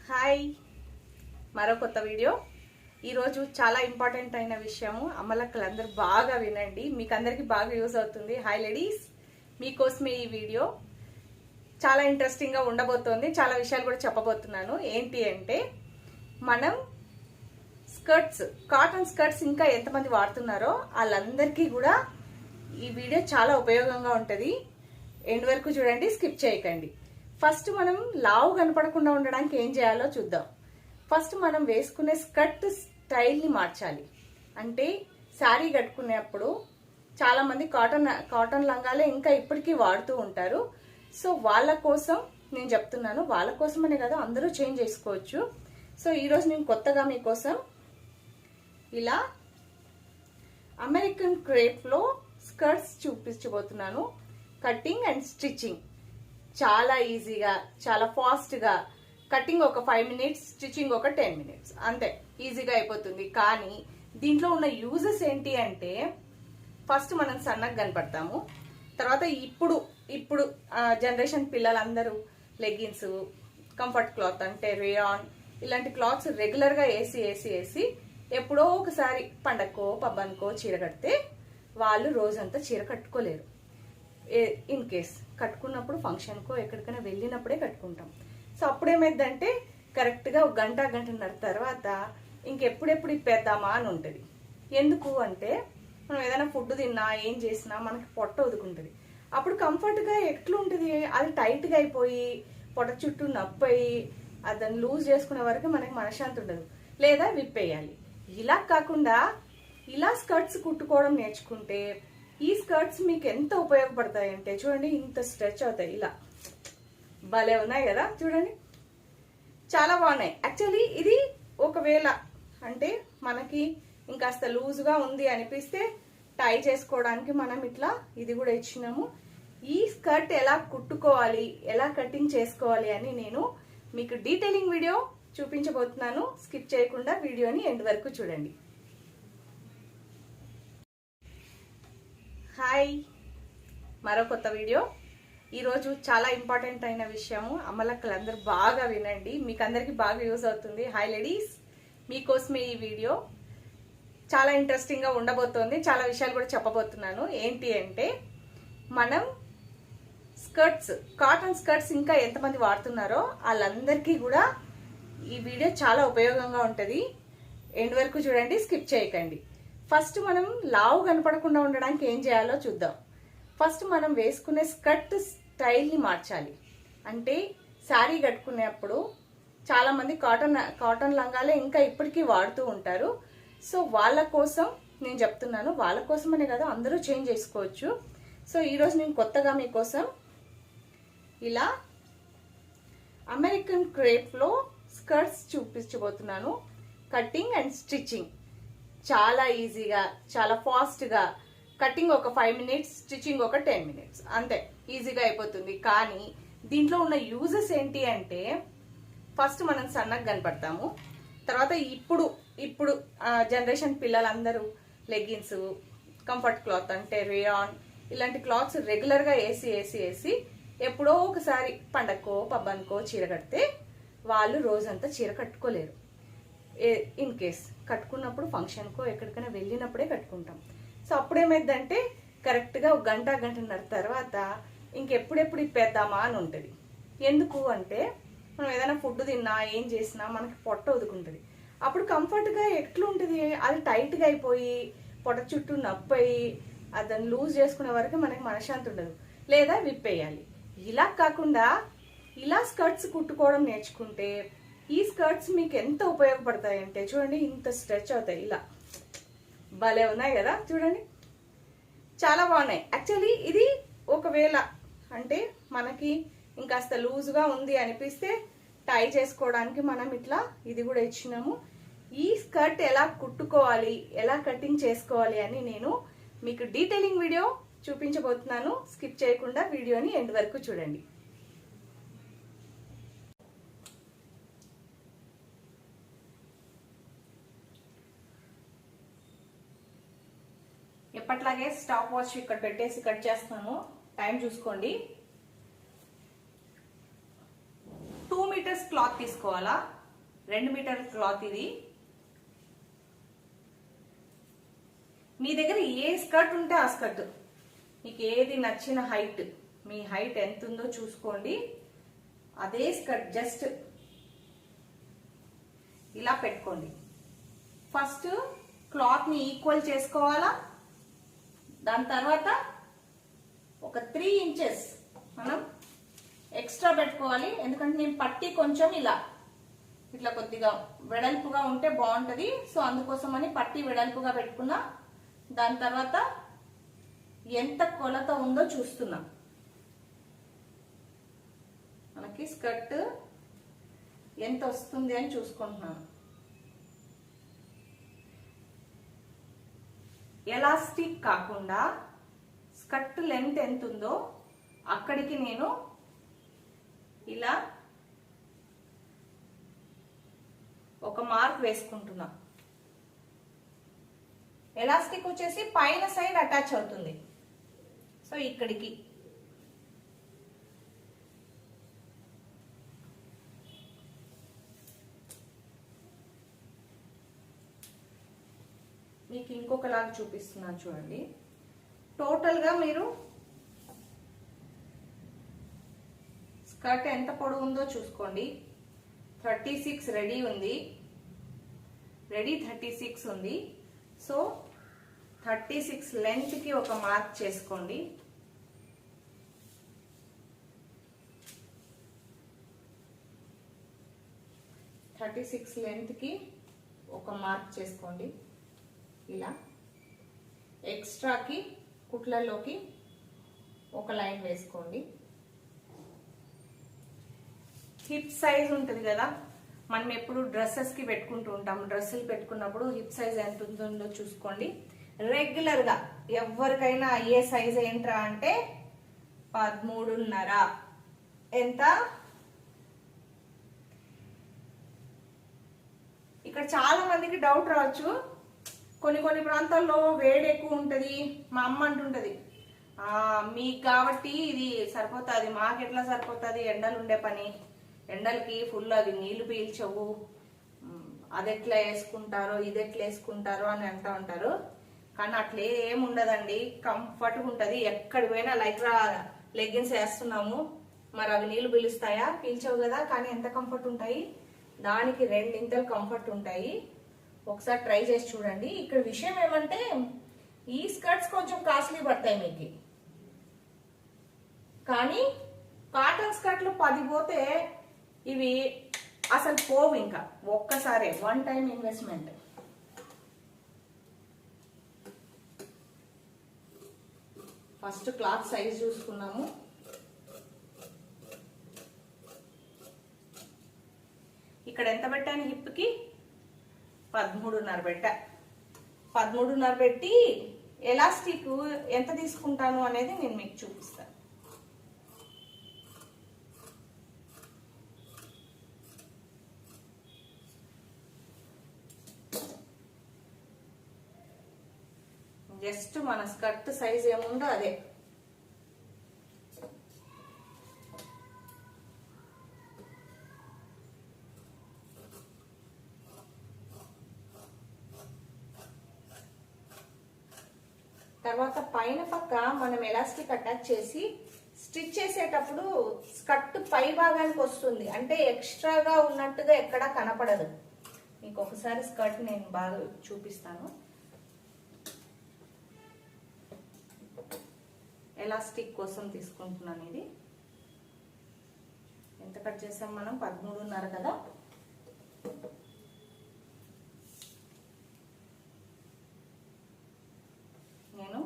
Hi, మరో కొత్త video. ఈరోజు చాలా ఇంపార్టెంట్ అయిన విషయము. అమ్మలక్కలందరూ బాగా వినండి, మీకు అందరికీ బాగా యూజ్ అవుతుంది. హాయ్ లేడీస్, మీకోసమే ఈ వీడియో. చాలా ఇంట్రెస్టింగ్గా ఉండబోతోంది. చాలా విషయాలు కూడా చెప్పబోతున్నాను. ఏంటి అంటే, మనం స్కర్ట్స్, కాటన్ స్కర్ట్స్ ఇంకా ఎంతమంది వాడుతున్నారో వాళ్ళందరికీ కూడా ఈ వీడియో చాలా ఉపయోగంగా ఉంటుంది. ఎండ్ వరకు చూడండి, స్కిప్ చేయకండి. ఫస్ట్ మనం లావు కనపడకుండా ఉండడానికి ఏం చేయాలో చూద్దాం. ఫస్ట్ మనం వేసుకునే స్కర్ట్ స్టైల్ని మార్చాలి. అంటే శారీ కట్టుకునేప్పుడు చాలా మంది కాటన్ లంగాలే ఇంకా ఇప్పటికీ వాడుతూ ఉంటారు. సో వాళ్ళ కోసం నేను చెప్తున్నాను. వాళ్ళ కోసమనే కదా, అందరూ చేంజ్ చేసుకోవచ్చు. సో ఈరోజు నేను కొత్తగా మీకోసం ఇలా అమెరికన్ క్రేప్లో స్కర్ట్స్ చూపించబోతున్నాను. కటింగ్ అండ్ స్టిచ్చింగ్ చాలా ఈజీగా, చాలా ఫాస్ట్గా. కటింగ్ ఒక 5 minutes, స్టిచ్చింగ్ ఒక 10 minutes, అంతే ఈజీగా అయిపోతుంది. కానీ దీంట్లో ఉన్న యూజెస్ ఏంటి అంటే, ఫస్ట్ మనం సన్నగా కనపడతాము. తర్వాత ఇప్పుడు జనరేషన్ పిల్లలందరూ లెగ్గిన్స్, కంఫర్ట్ క్లాత్ అంటే రేయాన్, ఇలాంటి క్లాత్స్ రెగ్యులర్గా వేసి ఎప్పుడో ఒకసారి పండక్కో పబ్బానికో చీర కడితే వాళ్ళు రోజంతా చీర కట్టుకోలేరు. ఇన్ కేస్ కట్టుకున్నప్పుడు ఫంక్షన్కో ఎక్కడికైనా వెళ్ళినప్పుడే కట్టుకుంటాం. సో అప్పుడేమైందంటే కరెక్ట్గా ఒక గంటన్నర తర్వాత ఇంకెప్పుడెప్పుడు ఇప్పేద్దామా అని ఉంటుంది. ఎందుకు అంటే, మనం ఏదైనా ఫుడ్ తిన్నా ఏం చేసినా మనకి పొట్ట ఒదుకుంటుంది. అప్పుడు కంఫర్ట్గా ఎట్లుంటుంది, అది టైట్గా అయిపోయి పొట్ట చుట్టూ నొప్పి దాన్ని లూజ్ చేసుకునే వరకు మనకి మనశ్శాంతి ఉండదు. లేదా విప్పేయాలి. ఇలా కాకుండా ఇలా స్కర్ట్స్ కుట్టుకోవడం నేర్చుకుంటే ఈ స్కర్ట్స్ మీకు ఎంత ఉపయోగపడతాయి అంటే, చూడండి ఇంత స్ట్రెచ్ అవుతాయి. ఇలా భలే ఉన్నాయి కదా, చూడండి చాలా బాగున్నాయి. యాక్చువల్లీ ఇది ఒకవేళ అంటే మనకి ఇంకాస్త లూజ్గా ఉంది అనిపిస్తే టై చేసుకోవడానికి మనం ఇట్లా ఇది కూడా ఇచ్చినాము. ఈ స్కర్ట్ ఎలా కుట్టుకోవాలి, ఎలా కటింగ్ చేసుకోవాలి అని నేను మీకు డీటెయిలింగ్ వీడియో చూపించబోతున్నాను. స్కిప్ చేయకుండా వీడియోని ఎండ్ వరకు చూడండి. హాయ్, మరో కొత్త వీడియో. ఈరోజు చాలా ఇంపార్టెంట్ అయిన విషయము. అమ్మలక్కలందరూ బాగా వినండి, మీకు అందరికీ బాగా యూజ్ అవుతుంది. హాయ్ లేడీస్, మీకోసమే ఈ వీడియో. చాలా ఇంట్రెస్టింగ్గా ఉండబోతోంది. చాలా విషయాలు కూడా చెప్పబోతున్నాను. ఏంటి అంటే, మనం స్కర్ట్స్, కాటన్ స్కర్ట్స్ ఇంకా ఎంతమంది వాడుతున్నారో వాళ్ళందరికీ కూడా ఈ వీడియో చాలా ఉపయోగంగా ఉంటుంది. ఎండ్ వరకు చూడండి, స్కిప్ చేయకండి. ఫస్ట్ మనం లావు కనపడకుండా ఉండడానికి ఏం చేయాలో చూద్దాం. ఫస్ట్ మనం వేసుకునే స్కర్ట్ స్టైల్ని మార్చాలి. అంటే శారీ కట్టుకునేప్పుడు చాలా మంది కాటన్ లంగాలే ఇంకా ఇప్పటికీ వాడుతూ ఉంటారు. సో వాళ్ళ కోసం నేను చెప్తున్నాను. వాళ్ళ కోసమనే కదా, అందరూ చేంజ్ చేసుకోవచ్చు. సో ఈరోజు నేను కొత్తగా మీకోసం ఇలా అమెరికన్ క్రేప్లో స్కర్ట్స్ చూపించబోతున్నాను. కటింగ్ అండ్ స్టిచ్చింగ్ చాలా ఈజీగా, చాలా ఫాస్ట్గా. కటింగ్ ఒక 5 minutes, స్టిచ్చింగ్ ఒక 10 minutes, అంతే ఈజీగా అయిపోతుంది. కానీ దీంట్లో ఉన్న యూజెస్ ఏంటి అంటే, ఫస్ట్ మనం సన్నగా కనపడతాము. తర్వాత ఇప్పుడు జనరేషన్ పిల్లలందరూ లెగ్గిన్స్, కంఫర్ట్ క్లాత్ అంటే రేయాన్, ఇలాంటి క్లాత్స్ రెగ్యులర్గా వేసి ఎప్పుడో ఒకసారి పండక్కో పబ్బానికో చీర కడితే వాళ్ళు రోజంతా చీర కట్టుకోలేరు. ఇన్ కేస్ కట్టుకున్నప్పుడు ఫంక్షన్కో ఎక్కడికైనా వెళ్ళినప్పుడే కట్టుకుంటాం. సో అప్పుడేమైందంటే కరెక్ట్గా ఒక గంటన్నర తర్వాత ఇంకెప్పుడెప్పుడు ఇప్పేద్దామా అని ఉంటుంది. ఎందుకు అంటే, మనం ఏదైనా ఫుడ్ తిన్నా ఏం చేసినా మనకి పొట్ట ఒదుకుంటుంది. అప్పుడు కంఫర్ట్గా ఎట్లుంటుంది, అది టైట్గా అయిపోయి పొట్ట చుట్టూ నొప్పి దాన్ని లూజ్ చేసుకునే వరకు మనకి మనశ్శాంతి ఉండదు. లేదా విప్పేయాలి. ఇలా కాకుండా ఇలా స్కర్ట్స్ కుట్టుకోవడం నేర్చుకుంటే ఈ స్కర్ట్స్ మీకు ఎంత ఉపయోగపడతాయి అంటే, చూడండి ఇంత స్ట్రెచ్ అవుతాయి. ఇలా భలే ఉన్నాయి కదా, చూడండి చాలా బాగున్నాయి. యాక్చువల్లీ ఇది ఒకవేళ అంటే మనకి ఇంకాస్త లూజ్గా ఉంది అనిపిస్తే టై చేసుకోవడానికి మనం ఇట్లా ఇది కూడా ఇచ్చినాము. ఈ స్కర్ట్ ఎలా కుట్టుకోవాలి, ఎలా కటింగ్ చేసుకోవాలి అని నేను మీకు డీటెయిలింగ్ వీడియో చూపించబోతున్నాను. స్కిప్ చేయకుండా వీడియోని ఎండ్ వరకు చూడండి. ఎప్పట్లాగే స్టాప్ వాచ్ ఇక్కడ పెట్టేసి కట్ చేస్తాను. టైం చూసుకోండి. 2 meters మీటర్స్ క్లాత్ తీసుకోవాలా. 2 మీటర్ల క్లాత్ ఇది. మీ దగ్గర ఏ స్కర్ట్ ఉంటే ఆ స్కర్ట్, మీకు ఏది నచ్చిన హైట్, మీ హైట్ ఎంత ఉందో చూసుకోండి. అదే స్కర్ట్ జస్ట్ ఇలా పెట్టుకోండి. ఫస్ట్ క్లాత్ ని ఈక్వల్ చేసుకోవాలా. దాని తర్వాత ఒక 3 ఇంచెస్ మనం ఎక్స్ట్రా పెట్టుకోవాలి. ఎందుకంటే నేను పట్టి కొంచెం ఇట్లా కొద్దిగా వెడల్పుగా ఉంటే బాగుంటది. సో అందుకోసమని పట్టి వెడల్పుగా పెట్టుకున్నా. దాని తర్వాత ఎంత కొలత ఉందో చూస్తున్నా. మనకి స్కర్ట్ ఎంత వస్తుంది అని చూసుకుంటున్నాను. ఎలాస్టిక్ కాకుండా స్కర్ట్ లెంత్ ఎంత ఉందో అక్కడికి నేను ఇలా ఒక మార్క్ వేసుకుంటున్నా. ఎలాస్టిక్ వచ్చేసి పైన సైడ్ అటాచ్ అవుతుంది. సో ఇక్కడికి మీకు ఇంకొకలాగా చూపిస్తున్నాను చూడండి. టోటల్గా మీరు స్కర్ట్ ఎంత పొడవు ఉందో చూసుకోండి. 36 రెడీ ఉంది. రెడీ 36 ఉంది. సో 36 లెంత్ కి ఒక మార్క్ చేసుకోండి. లెంత్ కి ఒక మార్క్ చేసుకోండి. ఇలా ఎక్స్ట్రాకి కుట్లలోకి ఒక లైన్ వేసుకోండి. హిప్ సైజ్ ఉంటుంది కదా, మనం ఎప్పుడు డ్రెస్సెస్ కి పెట్టుకుంటూ ఉంటాం. డ్రెస్సులు పెట్టుకున్నప్పుడు హిప్ సైజ్ ఎంత ఉంటుందో చూసుకోండి. రెగ్యులర్ గా ఎవరికైనా అయ్యే సైజ్ ఏంట్రా అంటే 13.5. ఎంత? ఇక్కడ చాలా మందికి డౌట్ రావచ్చు. కొన్ని ప్రాంతాల్లో వేడి ఎక్కువ ఉంటది. మా అమ్మ అంటుంటది, మీకు కాబట్టి ఇది సరిపోతుంది, మాకెట్లా సరిపోతుంది, ఎండలు ఉండే పని, ఎండలకి ఫుల్ అవి నీళ్లు పీల్చవు, అది ఎట్లా వేసుకుంటారో ఇది ఎట్లా వేసుకుంటారో అని అంటూ ఉంటారు. కానీ అట్లే ఏముండదండి, కంఫర్ట్గా ఉంటుంది. ఎక్కడికి పోయినా లెగ్గిన్స్ వేస్తున్నాము, మరి అవి నీళ్లు పీలుస్తాయా? పీల్చవు కదా. కానీ ఎంత కంఫర్ట్ ఉంటాయి, దానికి 2 ఇంతలు కంఫర్ట్ ఉంటాయి. ఒకసారి ట్రై చేసి చూడండి. ఇక్కడ విషయం ఏమంటే ఈ స్కర్ట్స్ కొంచెం కాస్ట్లీ పడతాయి మీకు. కానీ కాటన్ స్కర్ట్లు 10 పోతే ఇవి అసలు పోవు. ఇంకా ఒక్కసారి one time investment. First cloth size చూసుకున్నాము. ఇక్కడ ఎంత పెట్టాను? హిప్ కి 13.5 పెట్టా. 13.5 పెట్టి ఎలాస్టిక్ ఎంత తీసుకుంటాను అనేది నేను మీకు చూపిస్తాను. జస్ట్ మన స్కర్ట్ సైజ్ ఏముందో అదే. తర్వాత పైన పక్క మనం ఎలాస్టిక్ అటాచ్ చేసి స్టిచ్ చేసేటప్పుడు స్కర్ట్ పై భాగానికి వస్తుంది. అంటే ఎక్స్ట్రాగా ఉన్నట్టుగా ఎక్కడా కనపడదు. మీకు ఒకసారి స్కర్ట్ నేను బాగా చూపిస్తాను. ఎలాస్టిక్ కోసం తీసుకుంటున్నాను. ఇది ఎంత కట్ చేసాం మనం? 13.5 కదా. నేను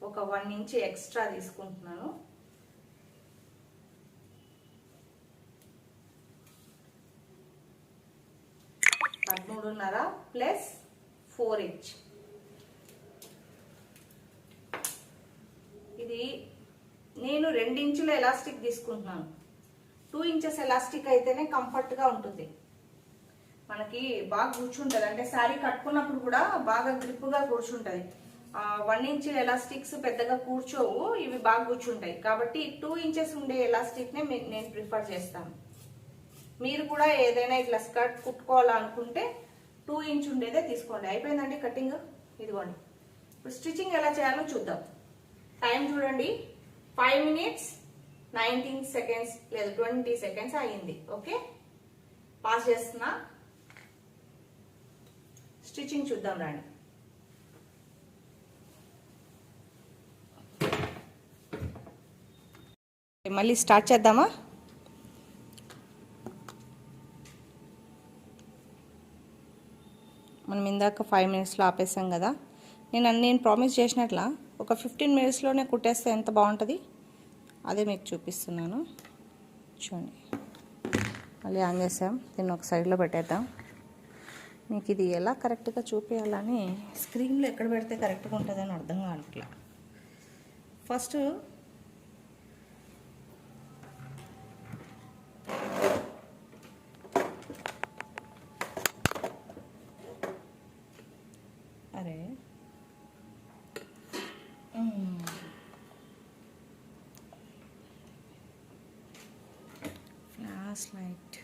ఒక 1 ఇంచ్ ఎక్స్ట్రా తీసుకుంటున్నాను. Plus 4 inch. ఇది నేను 2 ఇంచుల ఎలాస్టిక్ తీసుకుంటున్నాను. 2 ఇంచెస్ ఎలాస్టిక్ అయితేనే కంఫర్ట్ గా ఉంటుంది, మనకి బాగా కూర్చుంటది. అంటే శారీ కట్టుకున్నప్పుడు కూడా బాగా గ్రిప్ గా కూర్చుంటది. 1 ఇంచ్ ఎలాస్టిక్స్ పెద్దగా కూర్చోవు, ఇవి బాగా కూర్చుంటాయి. కాబట్టి 2 ఇంచెస్ ఉండే ఎలాస్టిక్ నే నేను ప్రిఫర్ చేస్తాను. మీరు కూడా ఏదైనా ఇట్లా స్కర్ట్ కుట్టుకోవాలనుకుంటే 2 ఇంచ్ ఉండేదే తీసుకోండి. అయిపోయిందండి కటింగ్. ఇదిగోండి. ఇప్పుడు స్టిచ్చింగ్ ఎలా చేయాలో చూద్దాం. టైం చూడండి, 5 minutes 19 seconds లేదా 20 seconds అయ్యింది. ఓకే, పాస్ చేస్తున్నా. స్టిచ్చింగ్ చూద్దాం రండి. మళ్ళీ స్టార్ట్ చేద్దామా? మనం ఇందాక 5 minutesలో ఆపేసాం కదా. నేను ప్రామిస్ చేసినట్లా ఒక 15 minutesలోనే కుట్టేస్తే ఎంత బాగుంటుంది అదే మీకు చూపిస్తున్నాను. చూడండి, మళ్ళీ ఆన్ చేసాం. దీన్ని ఒక సైడ్లో పెట్టేద్దాం. మీకు ఇది ఎలా కరెక్ట్గా చూపించాలని స్క్రీన్లో ఎక్కడ పెడితే కరెక్ట్గా ఉంటుందని అర్థం కావట్లా. ఫస్ట్ అరే ఫ్లాష్ లైట్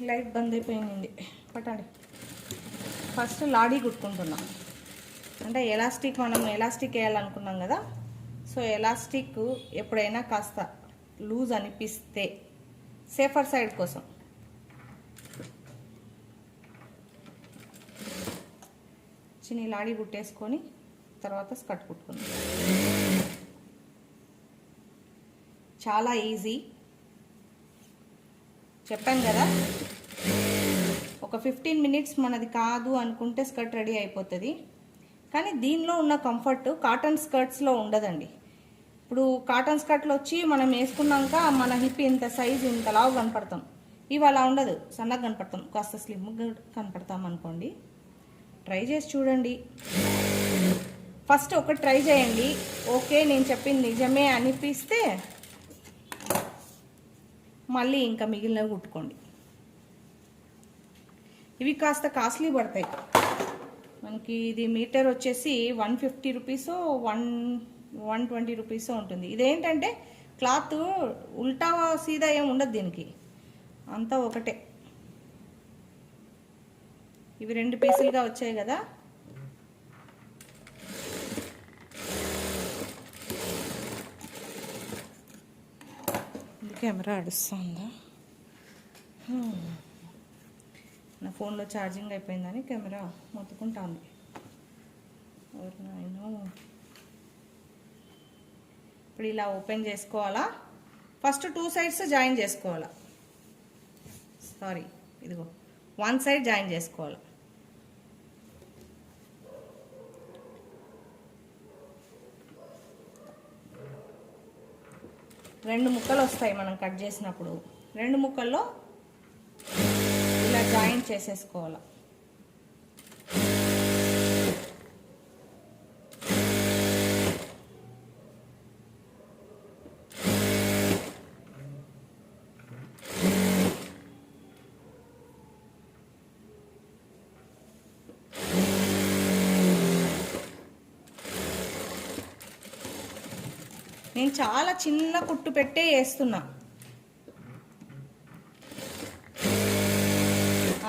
లైట్ బంద్ అయిపోయింది. పట్టండి. ఫస్ట్ లాడీ కుట్టుకుంటున్నాం. అంటే ఎలాస్టిక్, మనం ఎలాస్టిక్ వేయాలనుకున్నాం కదా. సో ఎలాస్టిక్ ఎప్పుడైనా కాస్త లూజ్ అనిపిస్తే సేఫర్ సైడ్ కోసం చిన్న లాడీ కుట్టేసుకొని తర్వాత స్కర్ట్ కుట్టుకుందాం. చాలా ఈజీ, చెప్పాను కదా. ఒక 15 minutes మనది కాదు అనుకుంటే స్కర్ట్ రెడీ అయిపోతుంది. కానీ దీనిలో ఉన్న కంఫర్ట్ కాటన్ స్కర్ట్స్లో ఉండదండి. ఇప్పుడు కాటన్ స్కర్ట్లు వచ్చి మనం వేసుకున్నాక మన హిప్ ఇంత సైజ్ ఇంత లావు కనపడతాం. ఇవి అలా ఉండదు, సన్నగా కనపడతాం, కాస్త స్లిమ్గా కనపడతాం అనుకోండి. ట్రై చేసి చూడండి. ఫస్ట్ ఒకటి ట్రై చేయండి. ఓకే, నేను చెప్పింది నిజమే అనిపిస్తే మళ్ళీ ఇంకా మిగిలినవి కుట్టుకోండి. ఇవి కాస్త కాస్ట్లీ పడతాయి మనకి. ఇది మీటర్ వచ్చేసి 150 రూపీస్, 120 రూపీస్ ఉంటుంది. ఇదేంటంటే క్లాత్ ఉల్టా సీదా ఏం ఉండదు దీనికి, అంతా ఒకటే. ఇవి 2 పీసులుగా వచ్చాయి కదా. కెమెరా అడుస్తుందా? నా ఫోన్లో ఛార్జింగ్ అయిపోయిందని కెమెరా మొత్తుకుంటుంది. ఇప్పుడు ఇలా ఓపెన్ చేసుకోవాలా. ఫస్ట్ 2 sides జాయిన్ చేసుకోవాలా. సారీ, ఇదిగో 1 side జాయిన్ చేసుకోవాలి. రెండు ముక్కలు వస్తాయి మనం కట్ చేసినప్పుడు. 2 ముక్కల్లో ఇలా జాయిన్ చేసేసుకోవాలి. నేను చాలా చిన్న కుట్టు పెట్టే వేస్తున్నా.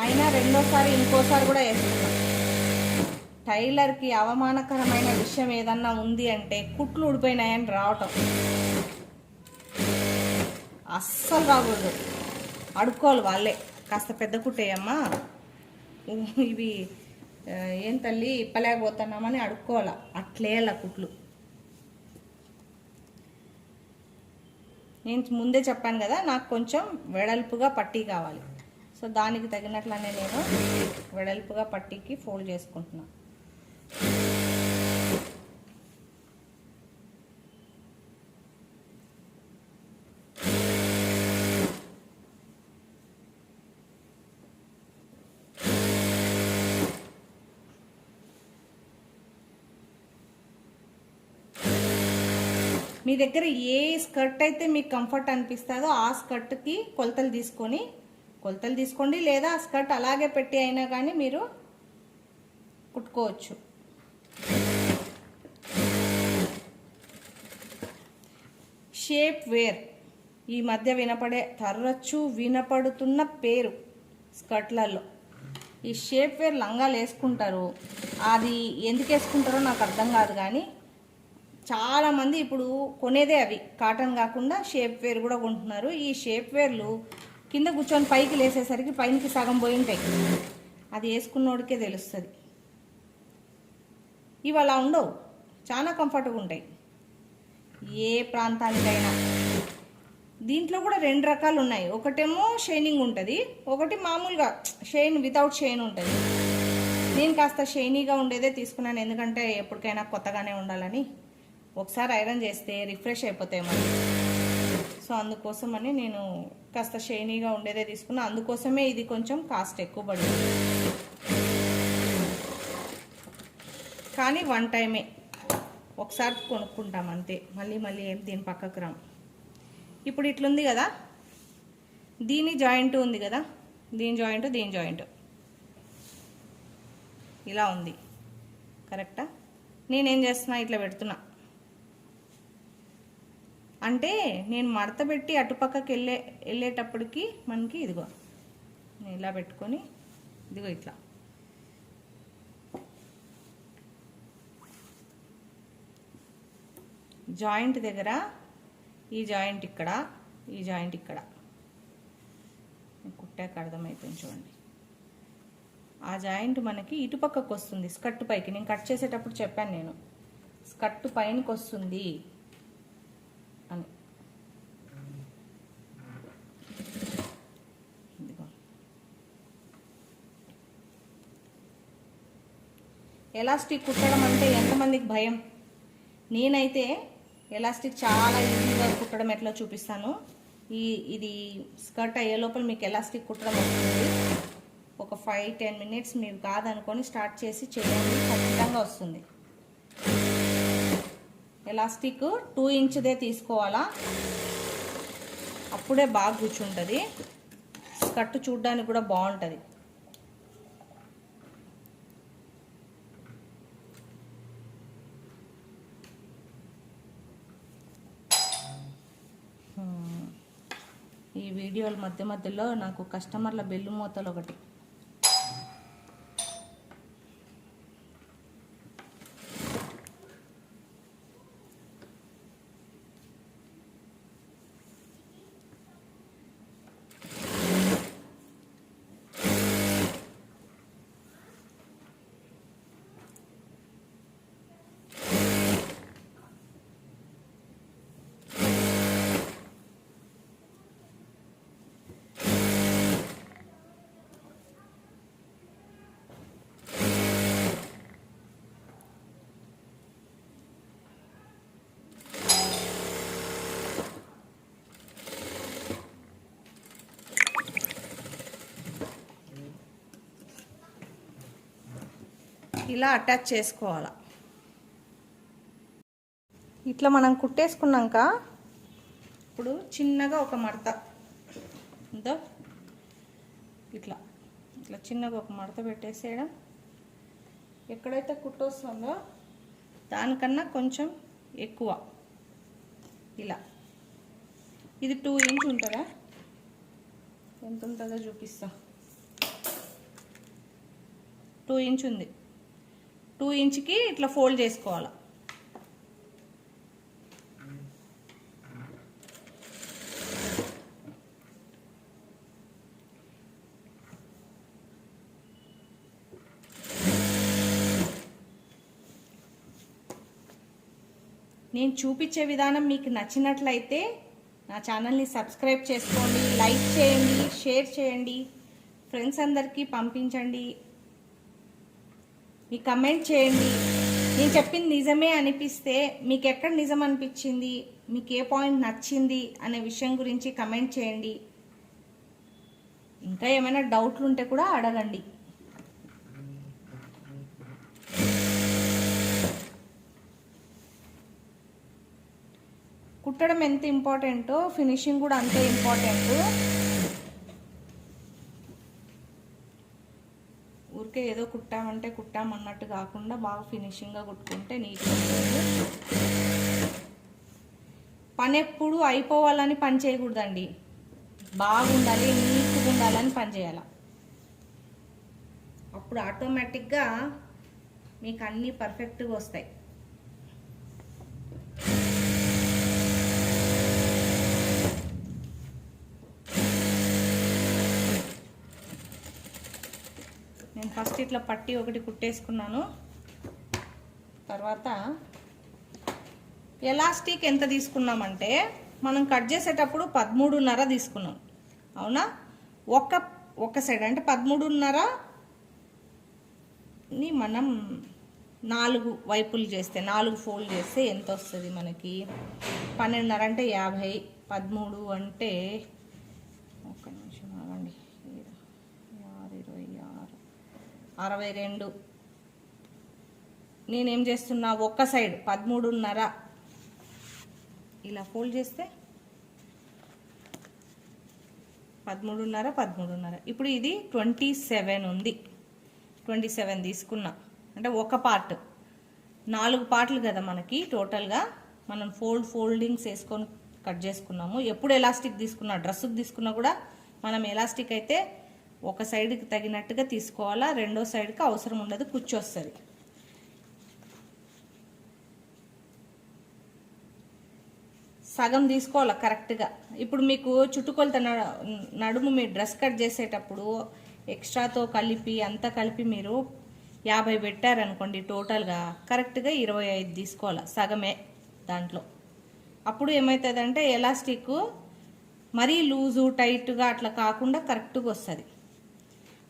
అయినా రెండోసారి ఇంకోసారి కూడా వేస్తున్నా. టైలర్కి అవమానకరమైన విషయం ఏదన్నా ఉంది అంటే కుట్లు ఊడిపోయినాయని రావటం. అస్సలు రాకూడదు. అడుక్కోవాలి వాళ్ళే, కాస్త పెద్ద కుట్టేయమ్మా, ఇవి ఏం తల్లి ఇప్పలేకపోతున్నామని అడుక్కోవాలా. అట్లేయాల కుట్లు. నేను ముందే చెప్పాను కదా, నాకు కొంచెం వెడల్పుగా పట్టీ కావాలి. సో దానికి తగినట్లనే నేను వెడల్పుగా పట్టీకి ఫోల్డ్ చేసుకుంటున్నాను. మీ దగ్గర ఏ స్కర్ట్ అయితే మీకు కంఫర్ట్ అనిపిస్తుందో ఆ స్కర్ట్కి కొలతలు తీసుకొని కొలతలు తీసుకోండి, లేదా స్కర్ట్ అలాగే పెట్టి అయినా కానీ మీరు కుట్టుకోవచ్చు. షేప్ వేర్ ఈ మధ్య తరచు వినపడుతున్న పేరు స్కర్ట్లలో. ఈ షేప్ వేర్ లంగాలు వేసుకుంటారు, అది ఎందుకు వేసుకుంటారో నాకు అర్థం కాదు. కానీ చాలామంది ఇప్పుడు కొనేదే అవి కాటన్ కాకుండా షేప్ వేర్ కూడా కొంటున్నారు. ఈ షేప్ వేర్లు కింద కూర్చొని పైకి లేసేసరికి పైనకి సగం పోయి ఉంటాయి, అది వేసుకున్నోడికే తెలుస్తుంది. ఇవి అలా ఉండవు, చాలా కంఫర్ట్గా ఉంటాయి ఏ ప్రాంతానికైనా. దీంట్లో కూడా 2 రకాలు ఉన్నాయి. ఒకటేమో షైనింగ్ ఉంటుంది, ఒకటి మామూలుగా వితౌట్ షైన్ ఉంటుంది. నేను కాస్త షైనీగా ఉండేదే తీసుకున్నాను, ఎందుకంటే ఎప్పటికైనా కొత్తగానే ఉండాలని. ఒకసారి ఐరన్ చేస్తే రిఫ్రెష్ అయిపోతాయి మళ్ళీ. సో అందుకోసమని నేను కాస్త షైనీగా ఉండేదే తీసుకున్నా. అందుకోసమే ఇది కొంచెం కాస్ట్ ఎక్కువ పడింది. కానీ 1 టైమే, ఒకసారి కొనుక్కుంటాం అంతే. మళ్ళీ ఏం దీని పక్కకు రాం. ఇప్పుడు ఇట్లుంది కదా, దీని జాయింట్ ఉంది కదా, దీని జాయింట్ ఇలా ఉంది కరెక్టా. నేనేం చేస్తున్నా, ఇట్లా పెడుతున్నా. అంటే నేను మడత పెట్టి అటుపక్కకి వెళ్ళేటప్పటికి మనకి ఇదిగో నేను ఇలా పెట్టుకొని ఇదిగో ఇట్లా జాయింట్ దగ్గర ఈ జాయింట్ ఇక్కడ, ఈ జాయింట్ ఇక్కడ కుట్టాక అర్థమైపోయింది చూడండి. ఆ జాయింట్ మనకి ఇటుపక్కకు వస్తుంది స్కర్ట్ పైకి. నేను కట్ చేసేటప్పుడు చెప్పాను నేను, స్కర్ట్ పైనకి వస్తుంది అని. ఎలాస్టిక్ కుట్టడం అంటే ఎంతమందికి భయం? నేనైతే ఎలాస్టిక్ చాలా ఈజీగా కుట్టడం ఎట్లా చూపిస్తాను. ఇది స్కర్ట్ అయ్యే లోపల మీకు ఎలాస్టిక్ కుట్టడం వస్తుంది. ఒక 5-10 మినిట్స్ మీరు కాదనుకొని స్టార్ట్ చేసి చేయండి, ఖచ్చితంగా వస్తుంది. ఎలాస్టిక్ 2 ఇంచుదే తీసుకోవాలా, అప్పుడే బాగా కూర్చుంటుంది. స్కర్ట్ చూడడానికి కూడా బాగుంటుంది. ఈ వీడియోల మధ్యలో నాకు కస్టమర్ల బెల్లు మోతలు ఒకటి. ఇలా అటాచ్ చేసుకోవాలి. ఇట్లా మనం కుట్టేసుకున్నాక ఇప్పుడు చిన్నగా ఒక మడత ఉందో ఇట్లా చిన్నగా ఒక మడత పెట్టేసేయడం. ఎక్కడైతే కుట్టు వస్తుందో దానికన్నా కొంచెం ఎక్కువ ఇలా. ఇది 2 ఇంచ్ ఉంటుందా, ఎంత ఉంటుందో చూపిస్తా. 2 ఇంచ్ ఉంది. 2 ఇంచ్కి ఇట్లా ఫోల్డ్ చేసుకోవాలి. నేను చూపించే విధానం మీకు నచ్చినట్లయితే నా ఛానల్ని సబ్స్క్రైబ్ చేసుకోండి, లైక్ చేయండి, షేర్ చేయండి, ఫ్రెండ్స్ అందరికీ పంపించండి, మీ కమెంట్ చేయండి. నేను చెప్పింది నిజమే అనిపిస్తే మీకు ఎక్కడ నిజం అనిపించింది, మీకు ఏ పాయింట్ నచ్చింది అనే విషయం గురించి కమెంట్ చేయండి. ఇంకా ఏమైనా డౌట్లు ఉంటే కూడా అడగండి. కుట్టడం ఎంత ఇంపార్టెంటో ఫినిషింగ్ కూడా అంతే ఇంపార్టెంట్. ఊరికే ఏదో కుట్టామంటే కుట్టామన్నట్టు కాకుండా బాగా ఫినిషింగ్గా కుట్టుకుంటే నీట్గా ఉంటుంది. పని ఎప్పుడు అయిపోవాలని పని చేయకూడదండి, బాగుండాలి, నీట్గా ఉండాలని పని చేయాలి. అప్పుడు ఆటోమేటిక్గా మీకు అన్నీ పర్ఫెక్ట్గా వస్తాయి. నేను ఫస్ట్ ఇట్లా పట్టి ఒకటి కుట్టేసుకున్నాను. తర్వాత ఎలాస్టిక్ ఎంత తీసుకున్నామంటే మనం కట్ చేసేటప్పుడు 13.5 తీసుకున్నాం, అవునా? ఒక సైడ్ అంటే 13.5ని మనం 4 వైపులు చేస్తే, 4 ఫోల్డ్ చేస్తే ఎంత వస్తుంది మనకి? 12.5 అంటే 50, 13 అంటే ఒక్క నిమిషం ఆగండి, 62. నేనేం చేస్తున్నా, ఒక్క సైడ్ 13.5 ఇలా ఫోల్డ్ చేస్తే 13.5. ఇప్పుడు ఇది 27 ఉంది. 27 తీసుకున్నా అంటే ఒక పార్ట్, 4 పార్ట్లు కదా మనకి టోటల్గా. మనం ఫోల్డింగ్స్ వేసుకొని కట్ చేసుకున్నాము. ఎప్పుడు ఎలాస్టిక్ తీసుకున్నా, డ్రెస్సుకి తీసుకున్నా కూడా మనం ఎలాస్టిక్ అయితే ఒక సైడ్కి తగినట్టుగా తీసుకోవాలా, రెండో సైడ్కి అవసరం ఉండదు, కూర్చొస్తుంది. సగం తీసుకోవాలి కరెక్ట్గా. ఇప్పుడు మీకు చుట్టుకొలత నడుము మీరు డ్రెస్ కట్ చేసేటప్పుడు ఎక్స్ట్రాతో కలిపి అంతా కలిపి మీరు 50 పెట్టారనుకోండి, టోటల్గా కరెక్ట్గా 25 తీసుకోవాలి, సగమే దాంట్లో. అప్పుడు ఏమవుతుందంటే ఎలాస్టిక్ మరీ లూజు టైట్గా అట్లా కాకుండా కరెక్ట్గా వస్తుంది.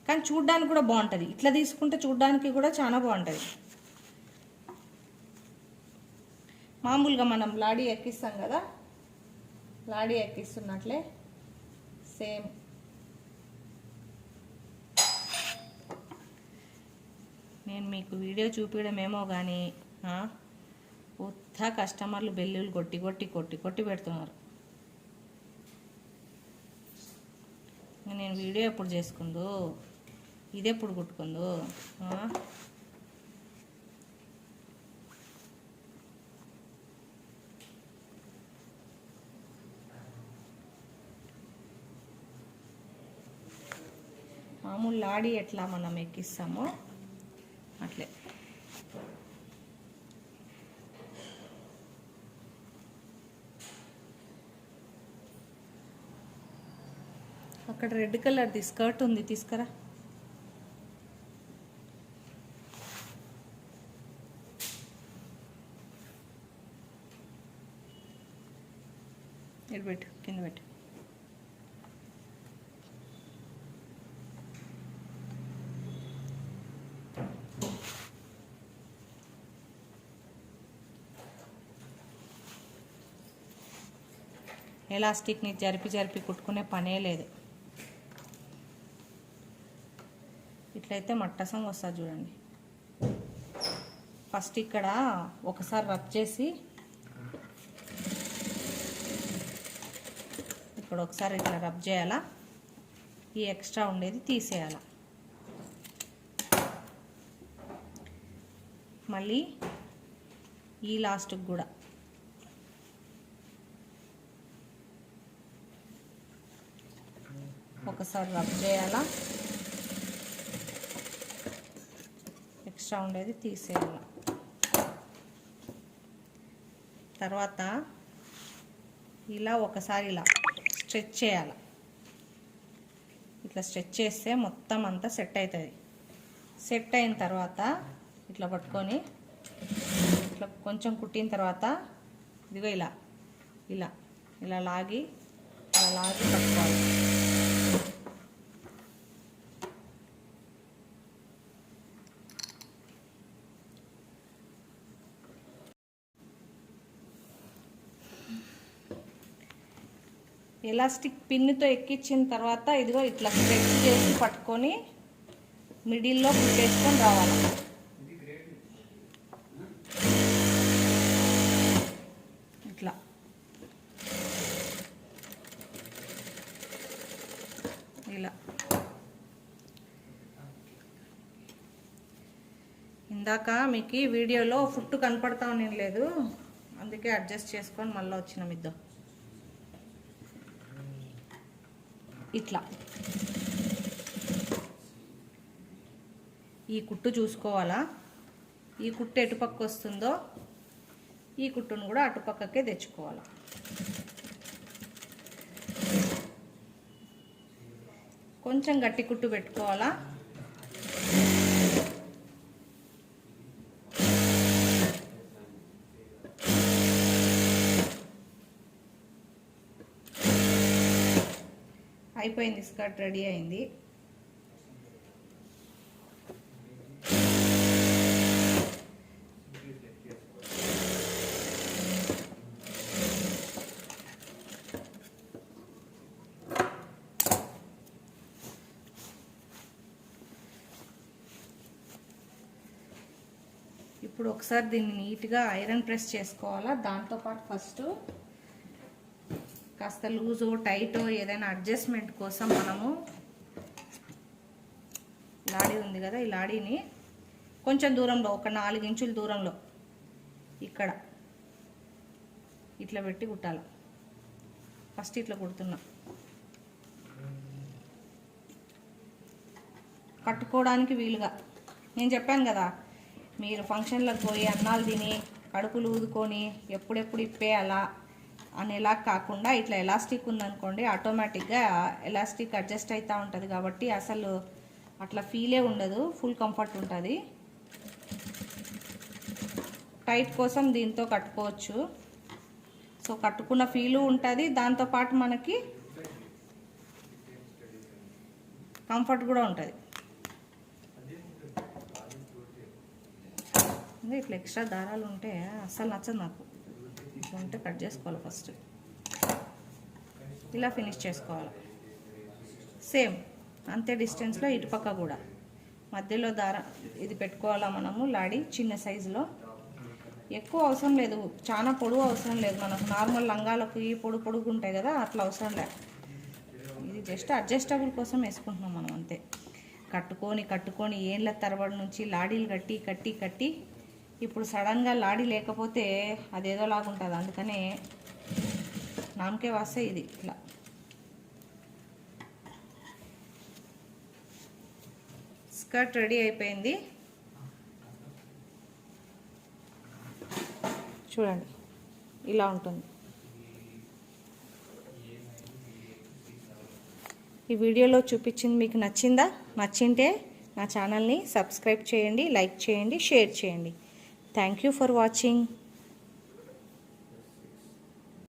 కానీ చూడ్డానికి కూడా బాగుంటుంది, ఇట్లా తీసుకుంటే చూడ్డానికి కూడా చాలా బాగుంటుంది. మామూలుగా మనం లాడీ ఎక్కిస్తాం కదా, లాడీ ఎక్కిస్తున్నట్లే సేమ్. నేను మీకు వీడియో చూపించడమేమో కానీ ఉత్తా కస్టమర్లు బెల్లులు కొట్టి కొట్టి కొట్టి కొట్టి పెడుతున్నారు. నేను వీడియో ఎప్పుడు చేసుకుందో, ఇది ఎప్పుడు కుట్టుకుందో. మామూలు లాడీ ఎట్లా మనం ఎక్కిస్తామో అట్లే. అక్కడ రెడ్ కలర్ది స్కర్ట్ ఉంది, తీసుకురా. ఇటు పెట్టు, కింద పెట్టు. ఎలాస్టిక్ని జరిపి జరిపి కుట్టుకునే పనే లేదు. ఇట్లయితే మట్టసం వస్తుంది చూడండి. ఫస్ట్ ఇక్కడ ఒకసారి రబ్ చేసి ఇక్కడ ఒకసారి ఇట్లా రబ్ చేయాలా, ఈ ఎక్స్ట్రా ఉండేది తీసేయాలా. మళ్ళీ ఈ లాస్ట్కి కూడా ఒకసారి రబ్ చేయాలా, ఎక్స్ట్రా ఉండేది తీసేయాలి. తర్వాత ఇలా ఒకసారి ఇలా స్ట్రెచ్ చేయాలి. ఇట్లా స్ట్రెచ్ చేస్తే మొత్తం అంతా సెట్ అవుతుంది. సెట్ అయిన తర్వాత ఇట్లా పట్టుకొని ఇట్లా కొంచెం కుట్టిన తర్వాత ఇదిగో ఇలా ఇలా ఇలా లాగి పట్టుకోవాలి. ఎలాస్టిక్ పిన్నుతో ఎక్కించిన తర్వాత ఇదిగో ఇట్లా స్ట్రెచ్ చేసి పట్టుకొని మిడిల్లో కుట్టేసుకొని రావాలి. ఇట్లా ఇలా ఇందాక మీకు వీడియోలో ఫుట్ కనపడతా నేను లేదు, అందుకే అడ్జస్ట్ చేసుకొని మళ్ళీ వచ్చిన మిద్దాం. ఇట్లా ఈ కుట్టు చూసుకోవాలా, ఈ కుట్టు ఎటుపక్క వస్తుందో ఈ కుట్టును కూడా అటుపక్కకే తెచ్చుకోవాలి. కొంచెం గట్టి కుట్టు పెట్టుకోవాలా. అయిపోయింది, స్కర్ట్ రెడీ అయింది. ఇప్పుడు ఒకసారి దీన్ని నీట్గా ఐరన్ ప్రెస్ చేసుకోవాలా. దాంతోపాటు ఫస్ట్ కాస్త లూజో టైటో ఏదైనా అడ్జస్ట్మెంట్ కోసం మనము లాడీ ఉంది కదా, ఈ లాడీని కొంచెం దూరంలో, ఒక 4 ఇంచుల దూరంలో ఇక్కడ ఇట్లా పెట్టి కుట్టాలి. ఫస్ట్ ఇట్లా కుడుతున్నా. కట్టుకోవడానికి వీలుగా. నేను చెప్పాను కదా, మీరు ఫంక్షన్లకు పోయి అన్నాలు తిని కడుపులు ఊదుకొని ఎప్పుడెప్పుడు ఇప్పేయాలా అనేలా కాకుండా ఇట్లా ఎలాస్టిక్ ఉందనుకోండి, ఆటోమేటిక్గా ఎలాస్టిక్ అడ్జస్ట్ అవుతూ ఉంటుంది కాబట్టి అసలు అట్లా ఫీలే ఉండదు, ఫుల్ కంఫర్ట్ ఉంటుంది. టైట్ కోసం దీంతో కట్టుకోవచ్చు. సో కట్టుకున్న ఫీలు ఉంటుంది, దాంతోపాటు మనకి కంఫర్ట్ కూడా ఉంటుంది. ఇట్లా ఎక్స్ట్రా దారాలు ఉంటే అస్సలు నచ్చదు నాకు. ఇట్లా ఉంటే కట్ చేసుకోవాలి. ఫస్ట్ ఇలా ఫినిష్ చేసుకోవాలి. సేమ్ అంతే డిస్టెన్స్లో ఇటుపక్క కూడా మధ్యలో దారం ఇది పెట్టుకోవాలా మనము. లాడీ చిన్న సైజులో, ఎక్కువ అవసరం లేదు, చాలా పొడవు అవసరం లేదు. మనకు నార్మల్ లంగాలకు ఈ పొడుగు ఉంటాయి కదా, అట్లా అవసరం లేదు. ఇది జస్ట్ అడ్జస్టబుల్ కోసం వేసుకుంటున్నాం మనం అంతే. కట్టుకొని ఏళ్ళ తరబడి నుంచి లాడీలు కట్టి ఇప్పుడు సడన్గా లాడీ లేకపోతే అదేదో లాగుంటుంది. అందుకనే నామకే వాస్తే ఇది ఇట్లా. స్కర్ట్ రెడీ అయిపోయింది. చూడండి ఇలా ఉంటుంది. ఈ వీడియోలో చూపించింది మీకు నచ్చిందా? నచ్చింటే నా ఛానల్ని సబ్స్క్రైబ్ చేయండి, లైక్ చేయండి, షేర్ చేయండి. Thank you for watching.